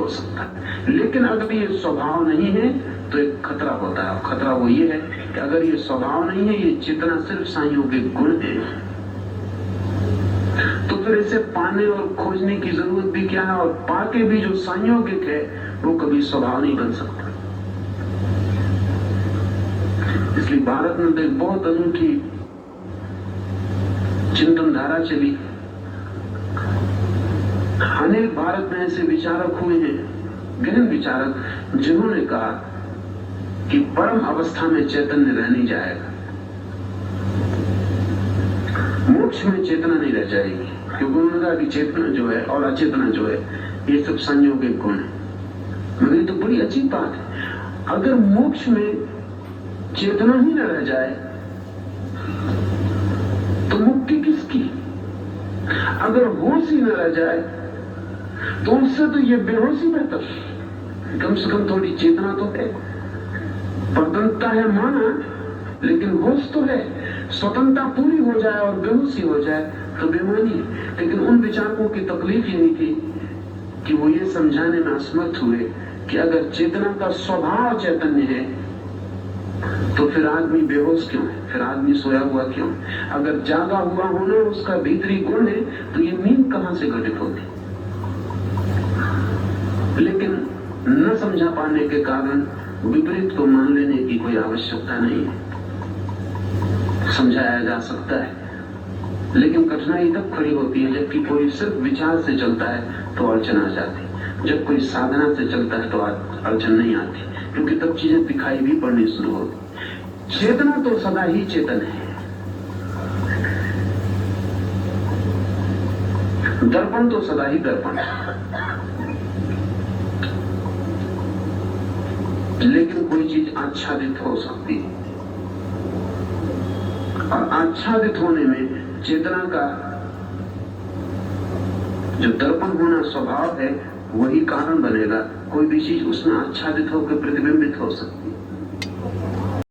हो सकता है। लेकिन अगर ये स्वभाव नहीं है तो एक खतरा होता है। खतरा वो ये है कि अगर ये स्वभाव नहीं है, ये चेतना सिर्फ संयोगिक गुण है, तो फिर इसे पाने और खोजने की जरूरत भी क्या है? और पाके भी जो संयोगिक है वो कभी स्वभाव नहीं बन सकता। इसलिए भारत में तो एक बहुत अनूठी चिंतन धारा चली। अनेक भारत में ऐसे विचारक हुए हैं, गहन विचारक, जिन्होंने कहा कि परम अवस्था में चैतन्य रह नहीं जाएगा, मोक्ष में चेतना नहीं रह जाएगी, क्योंकि उन्होंने कहा कि चेतना जो है और अचेतना जो है ये सब संयोगिक गुण है। मगर तो बड़ी अच्छी बात है, अगर मोक्ष में चेतना ही न रह जाए तो मुक्ति किसकी? अगर होश ही न रह जाए तो उससे तो ये बेहोशी बेहतर। कम से कम थोड़ी चेतना तो है, परतंत्रता है माना, लेकिन होश तो है। स्वतंत्रता पूरी हो जाए और बेहोशी हो जाए तो बेमानी है। लेकिन उन विचारकों की तकलीफ ये नहीं थी कि वो ये समझाने में असमर्थ हुए कि अगर चेतना का स्वभाव चैतन्य है तो फिर आदमी बेहोश क्यों है, फिर आदमी सोया हुआ क्यों है? अगर जागा हुआ होना उसका भीतरी गुण है तो ये नींद कहां से घटित होती? लेकिन न समझा पाने के कारण विपरीत को मान लेने की कोई आवश्यकता नहीं है। समझाया जा सकता है, लेकिन कठिनाई तब खड़ी होती है जबकि कोई सिर्फ विचार से चलता है तो अड़चन आ जाती। जब कोई साधना से चलता है तो अड़चन नहीं आती, क्योंकि तब चीजें दिखाई भी पड़नी शुरू होती। चेतना तो सदा ही चेतन है, दर्पण तो सदा ही दर्पण है। लेकिन कोई चीज आच्छादित हो सकती है, और आच्छादित होने में चेतना का जो दर्पण होना स्वभाव है वही कारण बनेगा। कोई भी चीज उसमें आच्छादित होकर प्रतिबिंबित हो सकती है।